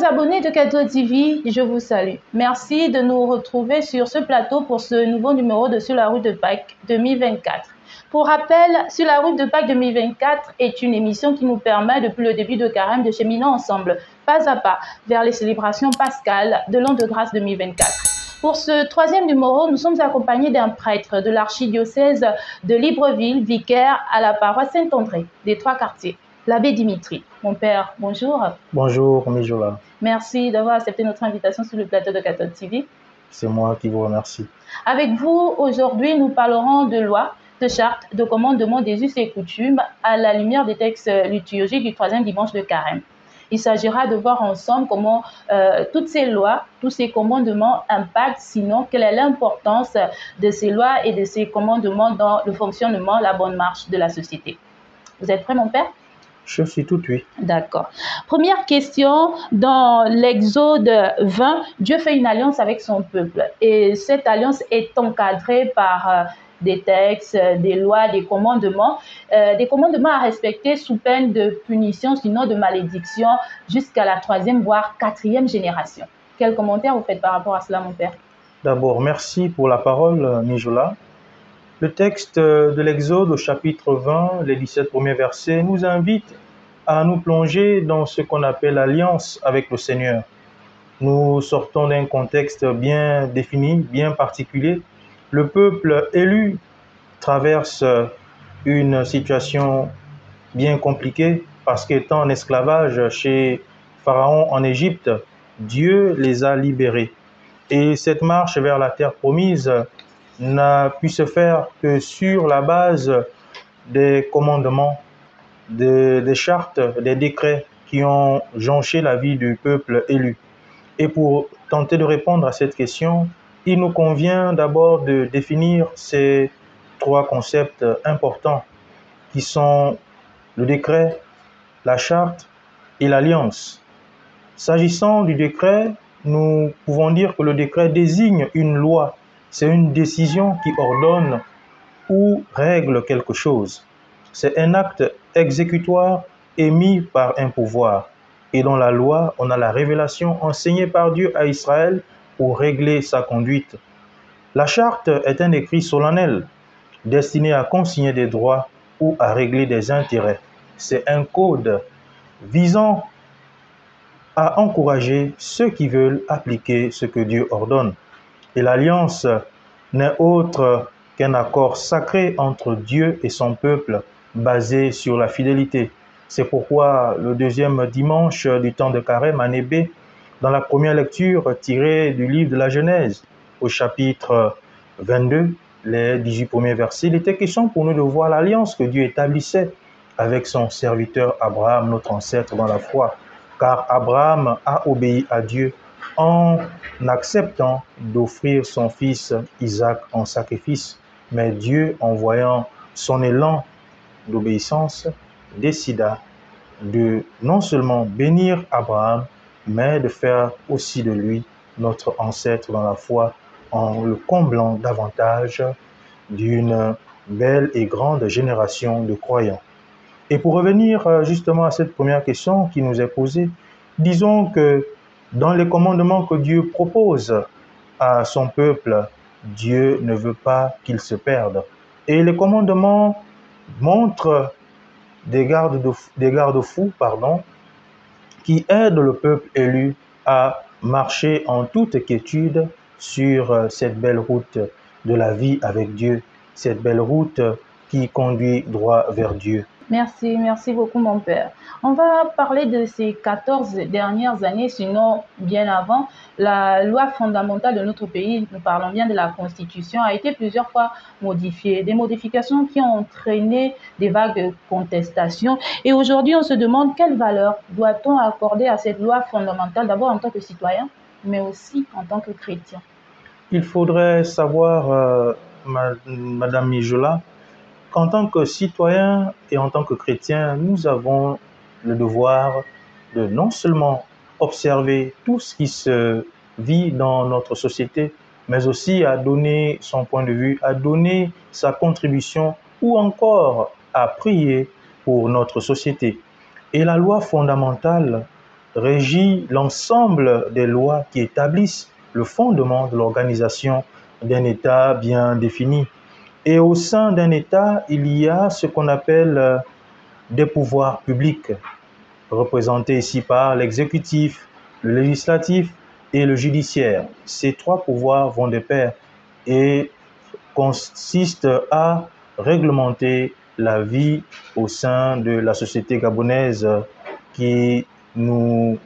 abonnés de Cadeau TV, je vous salue. Merci de nous retrouver sur ce plateau pour ce nouveau numéro de Sur la route de Pâques 2024. Pour rappel, Sur la route de Pâques 2024 est une émission qui nous permet, depuis le début de Carême, de cheminer ensemble, pas à pas, vers les célébrations pascales de l'an de grâce 2024. Pour ce troisième numéro, nous sommes accompagnés d'un prêtre de l'archidiocèse de Libreville, vicaire à la paroisse Saint-André des Trois-Quartiers, l'abbé Dimitri. Mon père, bonjour. Bonjour, Mijola. Merci d'avoir accepté notre invitation sur le plateau de Cathode TV. C'est moi qui vous remercie. Avec vous, aujourd'hui, nous parlerons de lois, de chartes, de commandements des us et coutumes à la lumière des textes liturgiques du troisième dimanche de Carême. Il s'agira de voir ensemble comment toutes ces lois, tous ces commandements impactent, sinon quelle est l'importance de ces lois et de ces commandements dans le fonctionnement, la bonne marche de la société. Vous êtes prêt, mon père? Je suis tout oui. D'accord. Première question, dans l'Exode 20, Dieu fait une alliance avec son peuple et cette alliance est encadrée par des textes, des lois, des commandements à respecter sous peine de punition, sinon de malédiction, jusqu'à la 3e voire 4e génération. Quel commentaire vous faites par rapport à cela, mon père? D'abord, merci pour la parole, Mijola. Le texte de l'Exode au chapitre 20, les 17 premiers versets, nous invite à nous plonger dans ce qu'on appelle l'alliance avec le Seigneur. Nous sortons d'un contexte bien défini, bien particulier. Le peuple élu traverse une situation bien compliquée parce qu'étant en esclavage chez Pharaon en Égypte, Dieu les a libérés. Et cette marche vers la terre promise n'a pu se faire que sur la base des commandements, des chartes, des décrets qui ont jonché la vie du peuple élu. Et pour tenter de répondre à cette question, il nous convient d'abord de définir ces trois concepts importants qui sont le décret, la charte et l'alliance. S'agissant du décret, nous pouvons dire que le décret désigne une loi. C'est une décision qui ordonne ou règle quelque chose. C'est un acte exécutoire émis par un pouvoir. Et dans la loi, on a la révélation enseignée par Dieu à Israël pour régler sa conduite. La charte est un écrit solennel destiné à consigner des droits ou à régler des intérêts. C'est un code visant à encourager ceux qui veulent appliquer ce que Dieu ordonne. Et l'alliance n'est autre qu'un accord sacré entre Dieu et son peuple basé sur la fidélité. C'est pourquoi le deuxième dimanche du temps de Carême, année B, dans la première lecture tirée du livre de la Genèse, au chapitre 22, les 18 premiers versets, il était question pour nous de voir l'alliance que Dieu établissait avec son serviteur Abraham, notre ancêtre dans la foi. Car Abraham a obéi à Dieu en acceptant d'offrir son fils Isaac en sacrifice. Mais Dieu, en voyant son élan d'obéissance, décida de non seulement bénir Abraham, mais de faire aussi de lui notre ancêtre dans la foi en le comblant davantage d'une belle et grande génération de croyants. Et pour revenir justement à cette première question qui nous est posée, disons que dans les commandements que Dieu propose à son peuple, Dieu ne veut pas qu'il se perde. Et les commandements montrent des garde-fous, qui aident le peuple élu à marcher en toute quiétude sur cette belle route de la vie avec Dieu, cette belle route qui conduit droit vers Dieu. Merci beaucoup mon père. On va parler de ces 14 dernières années, sinon bien avant. La loi fondamentale de notre pays, nous parlons bien de la Constitution, a été plusieurs fois modifiée. Des modifications qui ont entraîné des vagues de contestation. Et aujourd'hui, on se demande quelle valeur doit-on accorder à cette loi fondamentale, d'abord en tant que citoyen, mais aussi en tant que chrétien. Il faudrait savoir, Madame Mijola, qu'en tant que citoyen et en tant que chrétien, nous avons le devoir de non seulement observer tout ce qui se vit dans notre société, mais aussi à donner son point de vue, à donner sa contribution ou encore à prier pour notre société. Et la loi fondamentale régit l'ensemble des lois qui établissent le fondement de l'organisation d'un État bien défini. Et au sein d'un État, il y a ce qu'on appelle des pouvoirs publics, représentés ici par l'exécutif, le législatif et le judiciaire. Ces trois pouvoirs vont de pair et consistent à réglementer la vie au sein de la société gabonaise qui nous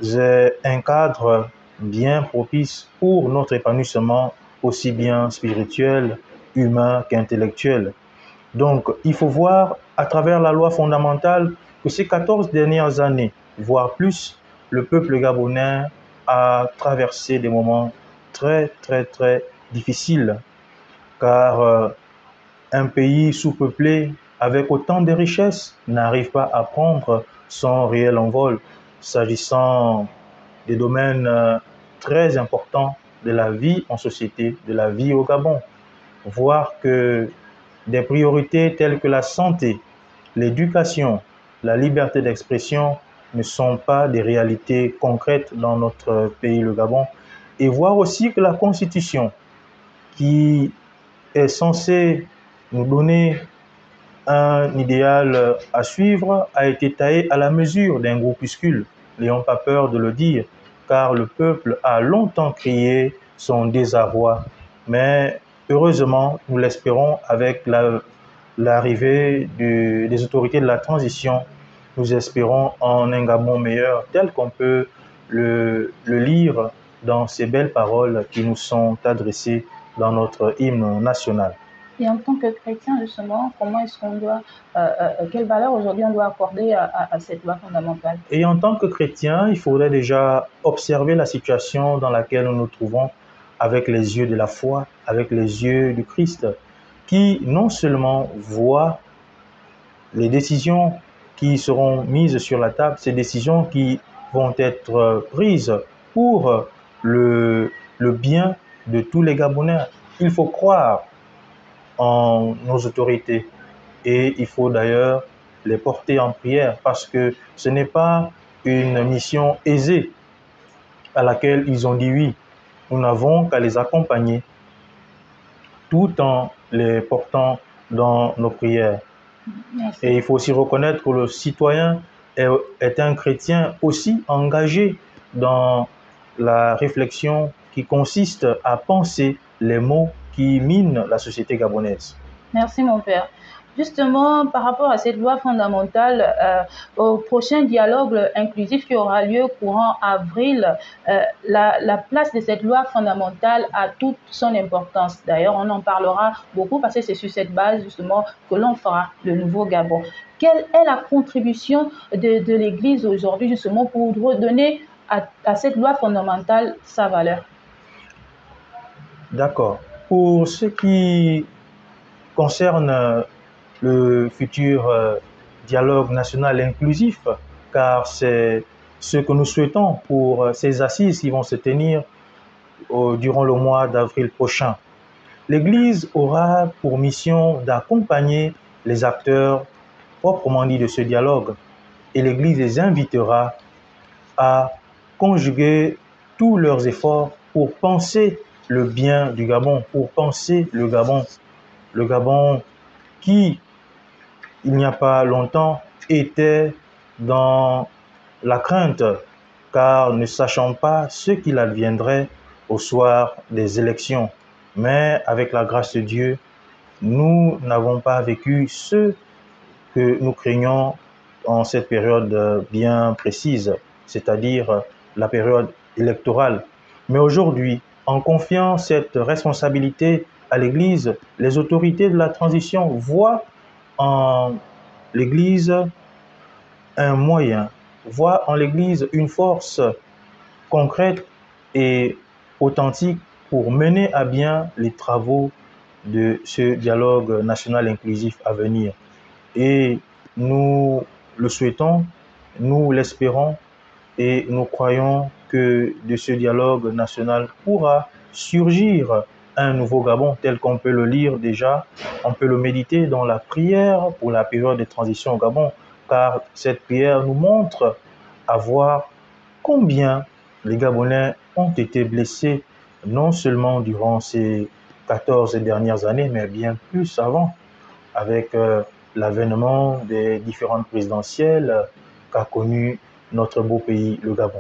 est un cadre bien propice pour notre épanouissement aussi bien spirituel, humain qu'intellectuel. Donc, il faut voir à travers la loi fondamentale que ces 14 dernières années, voire plus, le peuple gabonais a traversé des moments très, très, très difficiles, car un pays sous-peuplé avec autant de richesses n'arrive pas à prendre son réel envol, s'agissant des domaines très importants de la vie en société, de la vie au Gabon. Voir que des priorités telles que la santé, l'éducation, la liberté d'expression ne sont pas des réalités concrètes dans notre pays, le Gabon. Et voir aussi que la Constitution, qui est censée nous donner un idéal à suivre, a été taillée à la mesure d'un groupuscule. N'ayons pas peur de le dire, car le peuple a longtemps crié son désarroi. Mais heureusement, nous l'espérons, avec l'arrivée des autorités de la transition, nous espérons en un Gabon meilleur, tel qu'on peut le lire dans ces belles paroles qui nous sont adressées dans notre hymne national. Et en tant que chrétien, justement, comment est-ce qu'on doit, quelle valeur aujourd'hui on doit accorder à cette loi fondamentale? Et en tant que chrétien, il faudrait déjà observer la situation dans laquelle nous nous trouvons avec les yeux de la foi, avec les yeux du Christ, qui non seulement voit les décisions qui seront mises sur la table, ces décisions qui vont être prises pour le bien de tous les Gabonais. Il faut croire en nos autorités et il faut d'ailleurs les porter en prière parce que ce n'est pas une mission aisée à laquelle ils ont dit oui. Nous n'avons qu'à les accompagner tout en les portant dans nos prières. Merci. Et il faut aussi reconnaître que le citoyen est un chrétien aussi engagé dans la réflexion qui consiste à penser les mots qui minent la société gabonaise. Merci mon père. Justement, par rapport à cette loi fondamentale, au prochain dialogue inclusif qui aura lieu courant avril, la place de cette loi fondamentale a toute son importance. D'ailleurs, on en parlera beaucoup parce que c'est sur cette base justement que l'on fera le nouveau Gabon. Quelle est la contribution de l'Église aujourd'hui justement pour redonner à cette loi fondamentale sa valeur? D'accord. Pour ce qui concerne le futur dialogue national inclusif, car c'est ce que nous souhaitons pour ces assises qui vont se tenir durant le mois d'avril prochain. L'Église aura pour mission d'accompagner les acteurs proprement dit de ce dialogue et l'Église les invitera à conjuguer tous leurs efforts pour penser le bien du Gabon, pour penser le Gabon qui, il n'y a pas longtemps, était dans la crainte, car ne sachant pas ce qu'il adviendrait au soir des élections. Mais avec la grâce de Dieu, nous n'avons pas vécu ce que nous craignons en cette période bien précise, c'est-à-dire la période électorale. Mais aujourd'hui, en confiant cette responsabilité à l'Église, les autorités de la transition voient en l'Église un moyen, voient en l'Église une force concrète et authentique pour mener à bien les travaux de ce dialogue national inclusif à venir. Et nous le souhaitons, nous l'espérons et nous croyons que de ce dialogue national pourra surgir un nouveau Gabon tel qu'on peut le lire déjà, on peut le méditer dans la prière pour la période de transition au Gabon, car cette prière nous montre avoir combien les Gabonais ont été blessés, non seulement durant ces 14 dernières années, mais bien plus avant, avec l'avènement des différentes présidentielles qu'a connu notre beau pays, le Gabon.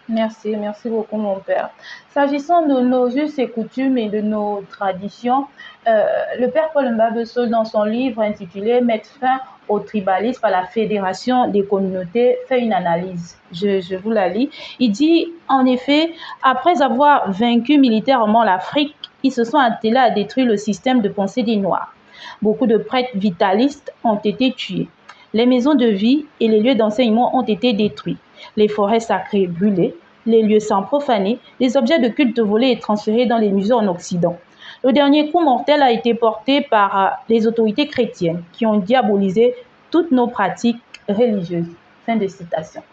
Merci, merci beaucoup, mon père. S'agissant de nos us et coutumes et de nos traditions, le père Paul Mbabesol, dans son livre intitulé Mettre fin au tribalisme à la Fédération des communautés, fait une analyse. Je vous la lis. Il dit, en effet, après avoir vaincu militairement l'Afrique, ils se sont attelés à détruire le système de pensée des Noirs. Beaucoup de prêtres vitalistes ont été tués. Les maisons de vie et les lieux d'enseignement ont été détruits. Les forêts sacrées brûlées, les lieux saints profanés, les objets de culte volés et transférés dans les musées en Occident. Le dernier coup mortel a été porté par les autorités chrétiennes qui ont diabolisé toutes nos pratiques religieuses. Fin de citation.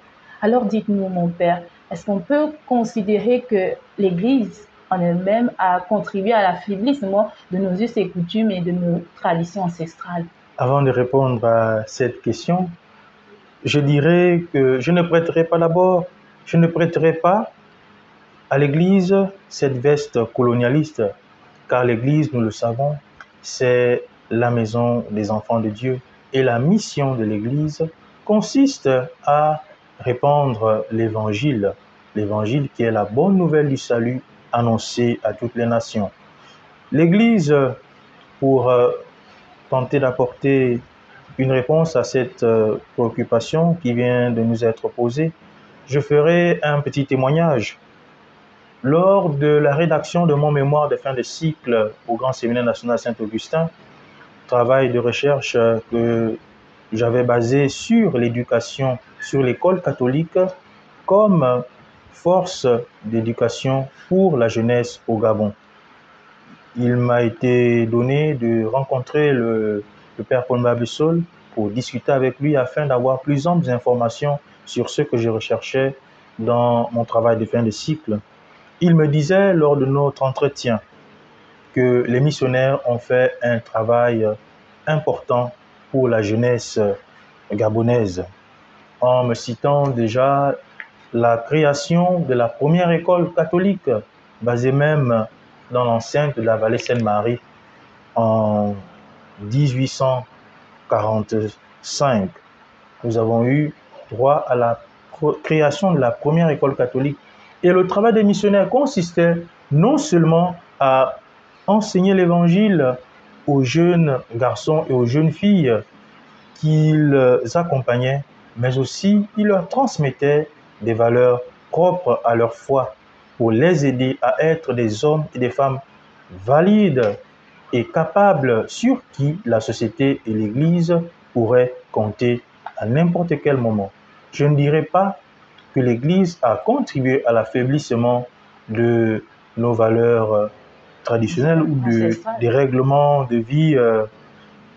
Alors dites-nous, mon père, est-ce qu'on peut considérer que l'Église en elle-même a contribué à l'affaiblissement de nos us et coutumes et de nos traditions ancestrales? Avant de répondre à cette question, je dirais que je ne prêterai pas à l'Église cette veste colonialiste, car l'Église, nous le savons, c'est la maison des enfants de Dieu. Et la mission de l'Église consiste à répandre l'Évangile, l'Évangile qui est la bonne nouvelle du salut annoncée à toutes les nations. L'Église, pour tenter d'apporter une réponse à cette préoccupation qui vient de nous être posée, je ferai un petit témoignage. Lors de la rédaction de mon mémoire de fin de cycle au Grand Séminaire national Saint-Augustin, travail de recherche que j'avais basé sur l'éducation, sur l'école catholique comme force d'éducation pour la jeunesse au Gabon. Il m'a été donné de rencontrer le père Paul Mbabesol pour discuter avec lui afin d'avoir plus amples informations sur ce que je recherchais dans mon travail de fin de cycle. Il me disait lors de notre entretien que les missionnaires ont fait un travail important pour la jeunesse gabonaise, en me citant déjà la création de la première école catholique, basée même dans l'enceinte de la vallée Sainte-Marie en 1845. Nous avons eu droit à la création de la première école catholique. Et le travail des missionnaires consistait non seulement à enseigner l'Évangile aux jeunes garçons et aux jeunes filles qu'ils accompagnaient, mais aussi ils leur transmettaient des valeurs propres à leur foi pour les aider à être des hommes et des femmes valides et capables sur qui la société et l'Église pourraient compter à n'importe quel moment. Je ne dirais pas que l'Église a contribué à l'affaiblissement de nos valeurs traditionnelles ou des règlements de vie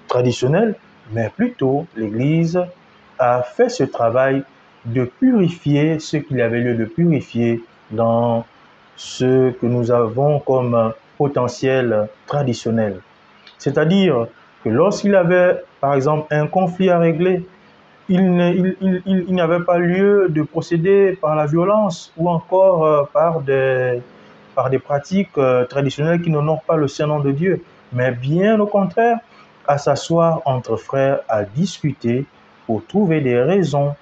traditionnels, mais plutôt l'Église a fait ce travail de purifier ce qu'il avait lieu de purifier dans ce que nous avons comme potentiel traditionnel. C'est-à-dire que lorsqu'il y avait, par exemple, un conflit à régler, il n'y avait pas lieu de procéder par la violence ou encore par des pratiques traditionnelles qui n'honorent pas le Saint-Nom de Dieu, mais bien au contraire, à s'asseoir entre frères, à discuter pour trouver des raisons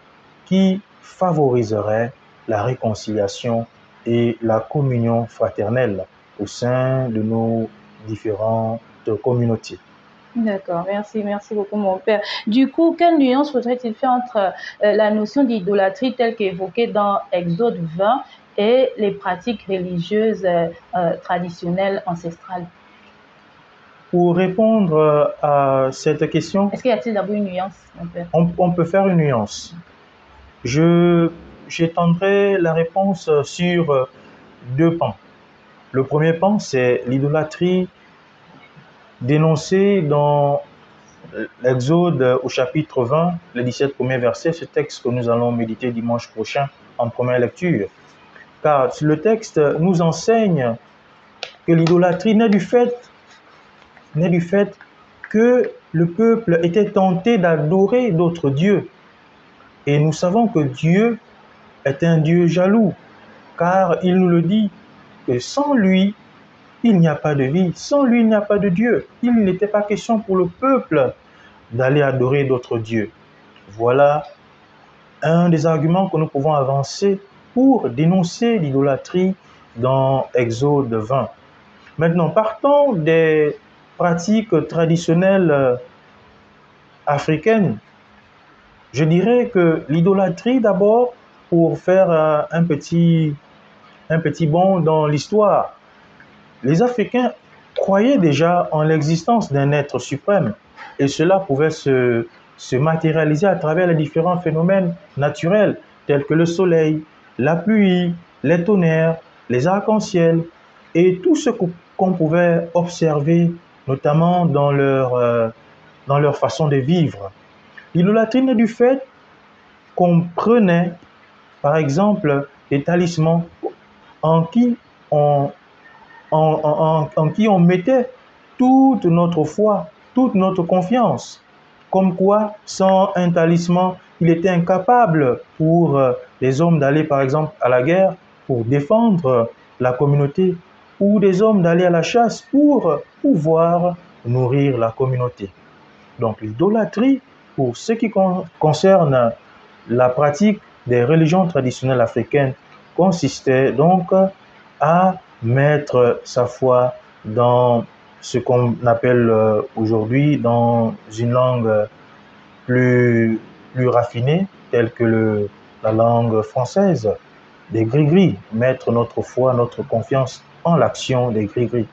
qui favoriseraient la réconciliation et la communion fraternelle au sein de nos différentes communautés. D'accord, merci beaucoup, mon père. Du coup, quelle nuance faudrait-il faire entre la notion d'idolâtrie telle qu'évoquée dans Exode 20 et les pratiques religieuses traditionnelles ancestrales? Pour répondre à cette question, est-ce qu'il y a-t-il d'abord une nuance, mon père? On peut faire une nuance. J'étendrai la réponse sur deux pans. Le premier pan, c'est l'idolâtrie dénoncée dans l'Exode au chapitre 20, les 17 premiers versets, ce texte que nous allons méditer dimanche prochain en première lecture. Car le texte nous enseigne que l'idolâtrie naît du fait que le peuple était tenté d'adorer d'autres dieux. Et nous savons que Dieu est un Dieu jaloux, car il nous le dit que sans lui, il n'y a pas de vie, sans lui, il n'y a pas de Dieu. Il n'était pas question pour le peuple d'aller adorer d'autres dieux. Voilà un des arguments que nous pouvons avancer pour dénoncer l'idolâtrie dans Exode 20. Maintenant, partons des pratiques traditionnelles africaines. Je dirais que l'idolâtrie, d'abord, pour faire un petit bond dans l'histoire, les Africains croyaient déjà en l'existence d'un être suprême et cela pouvait se matérialiser à travers les différents phénomènes naturels tels que le soleil, la pluie, les tonnerres, les arcs-en-ciel et tout ce qu'on pouvait observer notamment dans leur façon de vivre. L'idolâtrie naît du fait qu'on prenait, par exemple, des talismans en qui on mettait toute notre foi, toute notre confiance. Comme quoi, sans un talisman, il était incapable pour les hommes d'aller, par exemple, à la guerre pour défendre la communauté, ou des hommes d'aller à la chasse pour pouvoir nourrir la communauté. Donc l'idolâtrie, pour ce qui concerne la pratique des religions traditionnelles africaines, consistait donc à mettre sa foi dans ce qu'on appelle aujourd'hui, dans une langue plus raffinée, telle que la langue française, des gris-gris, mettre notre foi, notre confiance en l'action des gris-gris.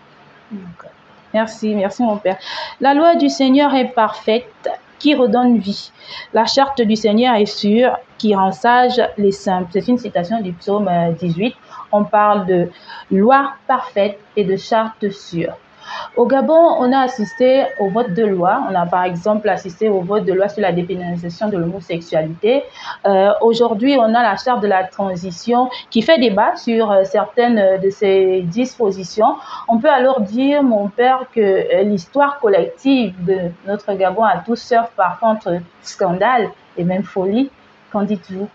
Merci mon Père. La loi du Seigneur est parfaite, qui redonne vie. La charte du Seigneur est sûre, qui rend sage les simples. C'est une citation du psaume 18. On parle de loi parfaite et de charte sûre. Au Gabon, on a assisté au vote de loi. On a par exemple assisté au vote de loi sur la dépénalisation de l'homosexualité. Aujourd'hui, on a la charte de la transition qui fait débat sur certaines de ces dispositions. On peut alors dire, mon Père, que l'histoire collective de notre Gabon a tous surfe parfois entre scandale et même folie. Qu'en dites-vous?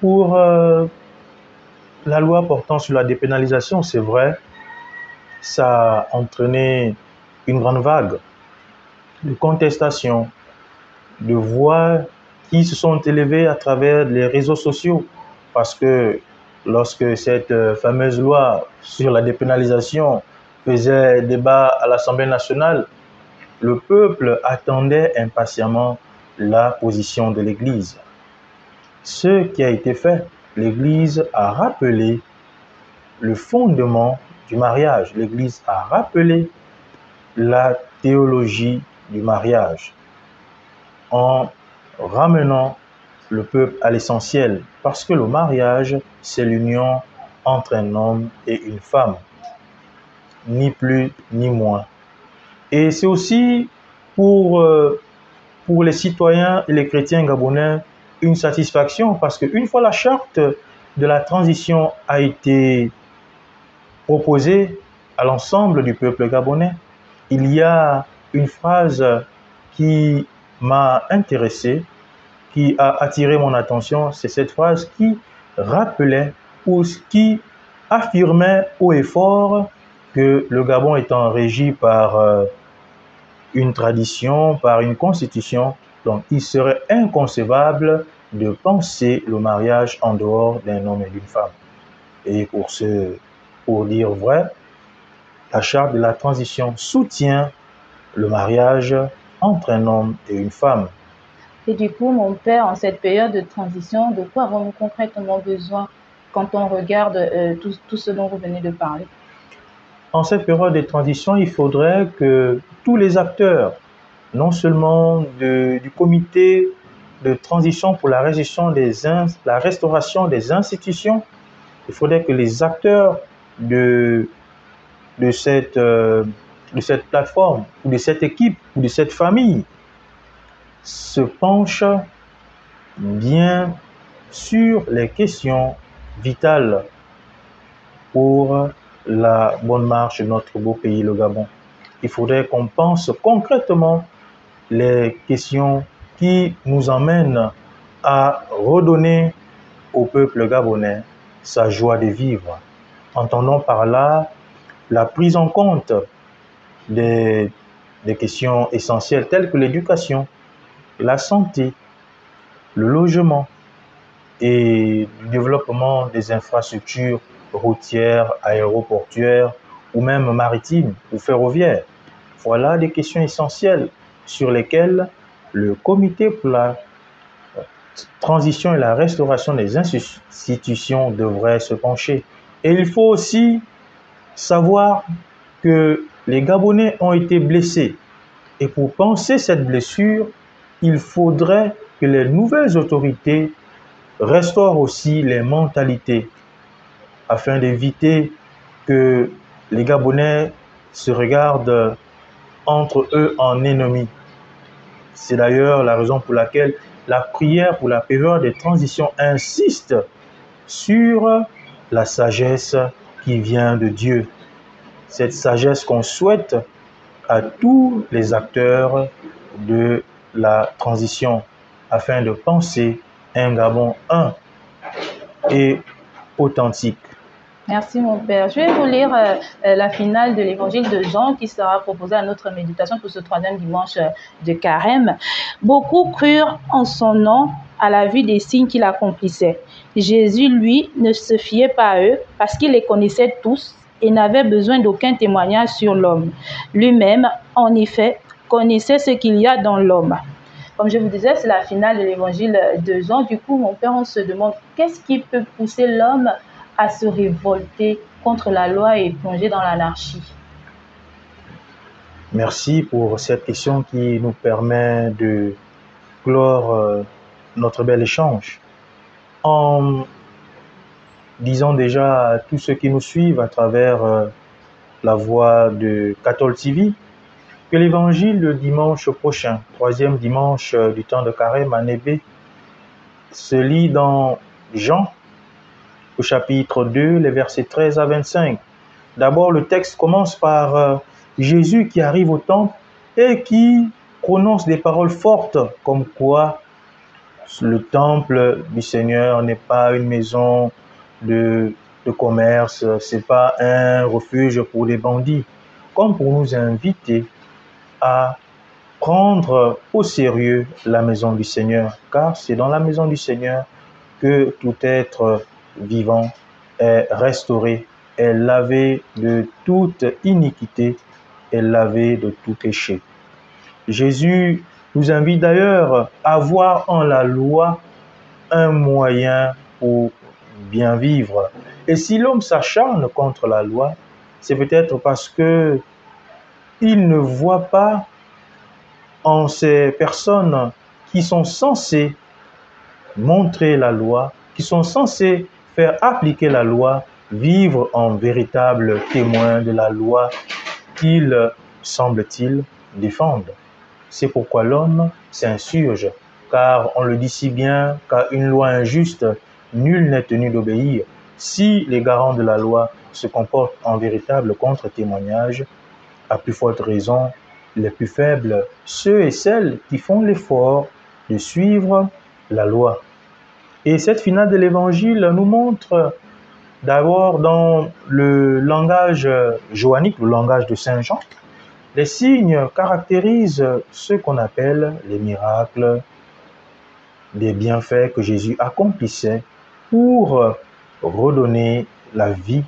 Pour la loi portant sur la dépénalisation, c'est vrai, ça a entraîné une grande vague de contestation, de voix qui se sont élevées à travers les réseaux sociaux. Parce que lorsque cette fameuse loi sur la dépénalisation faisait débat à l'Assemblée nationale, le peuple attendait impatiemment la position de l'Église. Ce qui a été fait, l'Église a rappelé le fondement du mariage. L'Église a rappelé la théologie du mariage en ramenant le peuple à l'essentiel, parce que le mariage, c'est l'union entre un homme et une femme, ni plus ni moins. Et c'est aussi pour les citoyens et les chrétiens gabonais une satisfaction, parce qu'une fois la charte de la transition a été proposée à l'ensemble du peuple gabonais, il y a une phrase qui m'a intéressé, qui a attiré mon attention, c'est cette phrase qui rappelait ou qui affirmait haut et fort que le Gabon étant régi par une tradition, par une constitution, donc il serait inconcevable de penser le mariage en dehors d'un homme et d'une femme. Et pour dire vrai, la charte de la transition soutient le mariage entre un homme et une femme. Et du coup, mon Père, en cette période de transition, de quoi avons-nous concrètement besoin quand on regarde tout ce dont vous venez de parler? En cette période de transition, il faudrait que tous les acteurs, non seulement du comité de transition pour la restauration des institutions, il faudrait que les acteurs de cette plateforme, ou de cette équipe, ou de cette famille, se penchent bien sur les questions vitales pour la bonne marche de notre beau pays, le Gabon. Il faudrait qu'on pense concrètement les questions qui nous emmènent à redonner au peuple gabonais sa joie de vivre. Entendons par là la prise en compte des questions essentielles telles que l'éducation, la santé, le logement et le développement des infrastructures routières, aéroportuaires ou même maritimes ou ferroviaires. Voilà des questions essentielles sur lesquelles le comité pour la transition et la restauration des institutions devrait se pencher. Et il faut aussi savoir que les Gabonais ont été blessés. Et pour penser cette blessure, il faudrait que les nouvelles autorités restaurent aussi les mentalités afin d'éviter que les Gabonais se regardent entre eux en ennemis. C'est d'ailleurs la raison pour laquelle la prière pour la période de transition insiste sur la sagesse qui vient de Dieu. Cette sagesse qu'on souhaite à tous les acteurs de la transition afin de penser un Gabon un et authentique. Merci mon Père. Je vais vous lire la finale de l'évangile de Jean qui sera proposée à notre méditation pour ce 3e dimanche de Carême. Beaucoup crurent en son nom à la vue des signes qu'il accomplissait. Jésus, lui, ne se fiait pas à eux parce qu'il les connaissait tous et n'avait besoin d'aucun témoignage sur l'homme. Lui-même, en effet, connaissait ce qu'il y a dans l'homme. Comme je vous disais, c'est la finale de l'évangile de Jean. Du coup, mon Père, on se demande qu'est-ce qui peut pousser l'homme à se révolter contre la loi et plonger dans l'anarchie? Merci pour cette question qui nous permet de clore notre bel échange. En disant déjà à tous ceux qui nous suivent à travers la voix de Cathol TV que l'évangile le dimanche prochain, 3e dimanche du temps de Carême, année B, se lit dans Jean, au chapitre 2, les versets 13 à 25. D'abord, le texte commence par Jésus qui arrive au temple et qui prononce des paroles fortes comme quoi le temple du Seigneur n'est pas une maison de commerce, c'est pas un refuge pour les bandits, comme pour nous inviter à prendre au sérieux la maison du Seigneur, car c'est dans la maison du Seigneur que tout être vivant est restauré, est lavé de toute iniquité, est lavé de tout péché. Jésus nous invite d'ailleurs à voir en la loi un moyen pour bien vivre. Et si l'homme s'acharne contre la loi, c'est peut-être parce que il ne voit pas en ces personnes qui sont censées montrer la loi, qui sont censées faire appliquer la loi, vivre en véritable témoin de la loi qu'ils, semble-t-il, défendent. C'est pourquoi l'homme s'insurge, car on le dit si bien qu'à une loi injuste, nul n'est tenu d'obéir. Si les garants de la loi se comportent en véritable contre-témoignage, à plus forte raison, les plus faibles, ceux et celles qui font l'effort de suivre la loi. Et cette finale de l'évangile nous montre d'abord dans le langage johannique, le langage de Saint Jean, les signes caractérisent ce qu'on appelle les miracles, des bienfaits que Jésus accomplissait pour redonner la vie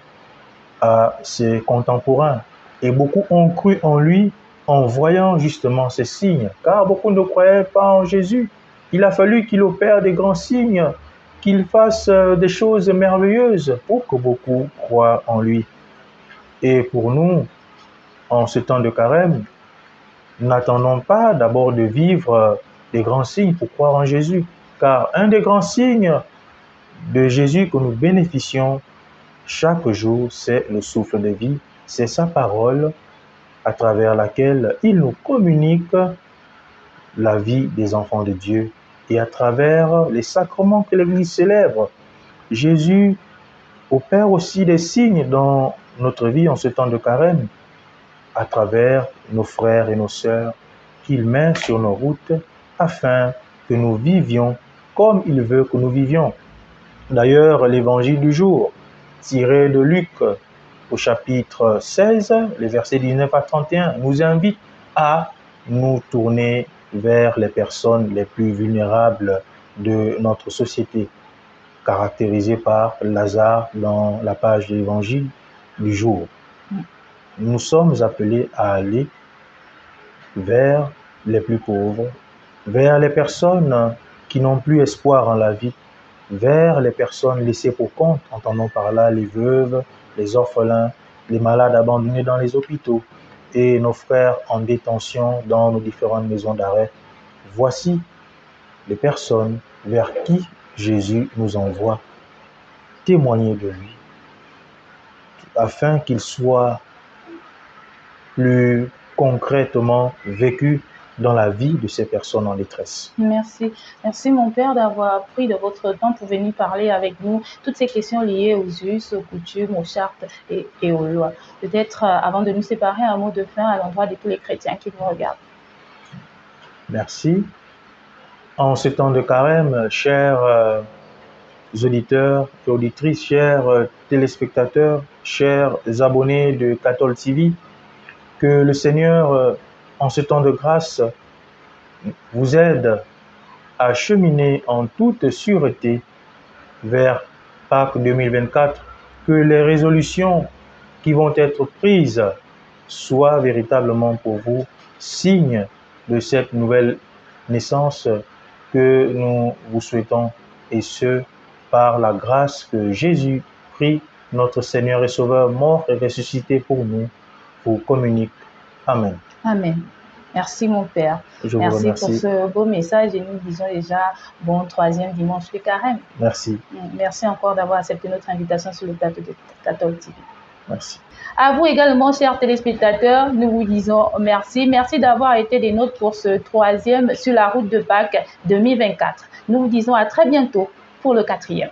à ses contemporains. Et beaucoup ont cru en lui en voyant justement ces signes, car beaucoup ne croyaient pas en Jésus. Il a fallu qu'il opère des grands signes, qu'il fasse des choses merveilleuses pour que beaucoup croient en lui. Et pour nous, en ce temps de carême, n'attendons pas d'abord de vivre des grands signes pour croire en Jésus, car un des grands signes de Jésus que nous bénéficions chaque jour, c'est le souffle de vie, c'est sa parole à travers laquelle il nous communique la vie des enfants de Dieu. Et à travers les sacrements que l'Église célèbre, Jésus opère aussi des signes dans notre vie en ce temps de carême, à travers nos frères et nos sœurs qu'il met sur nos routes afin que nous vivions comme il veut que nous vivions. D'ailleurs, l'évangile du jour, tiré de Luc au chapitre 16, les versets 19 à 31, nous invite à nous tourner vers les personnes les plus vulnérables de notre société, caractérisées par Lazare dans la page de l'évangile du jour. Nous sommes appelés à aller vers les plus pauvres, vers les personnes qui n'ont plus espoir en la vie, vers les personnes laissées pour compte, entendons par là les veuves, les orphelins, les malades abandonnés dans les hôpitaux et nos frères en détention dans nos différentes maisons d'arrêt. Voici les personnes vers qui Jésus nous envoie témoigner de lui, afin qu'il soit plus concrètement vécu dans la vie de ces personnes en détresse. Merci. Merci mon Père d'avoir pris de votre temps pour venir parler avec nous toutes ces questions liées aux us, aux coutumes, aux chartes et aux lois. Peut-être avant de nous séparer, un mot de fin à l'endroit de tous les chrétiens qui nous regardent. Merci. En ce temps de carême, chers auditeurs et auditrices, chers téléspectateurs, chers abonnés de Cathol TV, que le Seigneur, en ce temps de grâce, vous aide à cheminer en toute sûreté vers Pâques 2024, que les résolutions qui vont être prises soient véritablement pour vous signe de cette nouvelle naissance que nous vous souhaitons, et ce, par la grâce que Jésus-Christ, notre Seigneur et Sauveur, mort et ressuscité pour nous, vous communique. Amen. Amen. Merci mon Père. Merci pour ce beau message et nous disons déjà bon 3e dimanche de carême. Merci. Merci encore d'avoir accepté notre invitation sur le plateau de Cathol TV. Merci. À vous également, chers téléspectateurs, nous vous disons merci. Merci d'avoir été des nôtres pour ce 3e sur la route de Pâques 2024. Nous vous disons à très bientôt pour le 4e.